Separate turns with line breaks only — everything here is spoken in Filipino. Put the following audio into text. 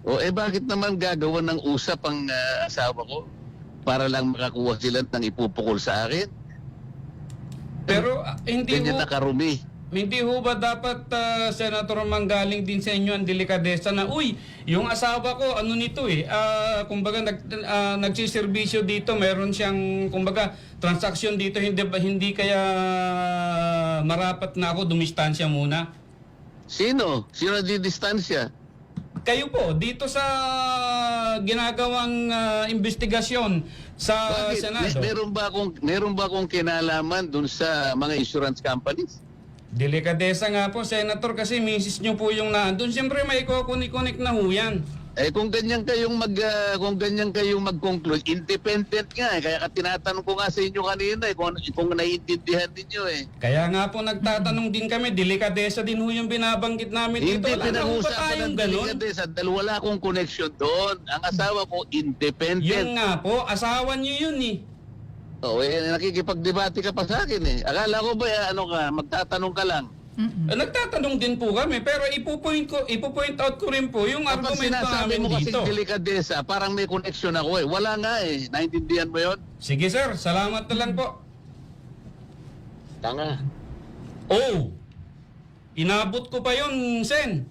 O bakit naman gagawa ng usap ang asawa ko para lang makakuha sila ng ipupukol sa akin?
Pero
Ganyan nakarumi.
hindi ho ba dapat, Senator, manggaling din sa inyo ang delikadesa na, uy, yung asawa ko, ano nito kumbaga nagsiservisyo dito, meron siyang, kumbaga, transaksyon dito, hindi kaya marapat na ako dumistansya muna?
Sino? Sino di distansya?
Kayo po, dito sa ginagawang investigasyon sa
Bakit?
Senado.
Meron ba akong kinalaman dun sa mga insurance companies?
Delikadesa nga po, Senator, kasi misis nyo po yung nandun. Siyempre may kukunik-kunik na ho yan.
Kung ganyan kayong mag-conclude, independent nga. Kaya tinatanong ko nga sa inyo kanina kung naiintindihan niyo
Kaya nga po nagtatanong din kami, delikadesa din ho yung binabanggit namin dito.
Hindi
Wala na ho ba
pinag-uusapan
tayong
ng
ganun?
delikadesa dahil wala akong connection doon. Ang asawa ko, independent.
Yun nga po, asawa nyo yun
Nakikipagdebate ka pa sa akin Akala ko ba, magtatanong ka lang.
Nagtatanong din po kami, pero ipo-point out ko rin po yung
Kapag
argumento
sinasabi
namin
mo kasi
dito.
delikadesa, parang may connection ako Wala nga Naintindihan mo yun?
Sige sir, salamat na lang po.
Tanga.
Oh, inabot ko pa yun, Sen.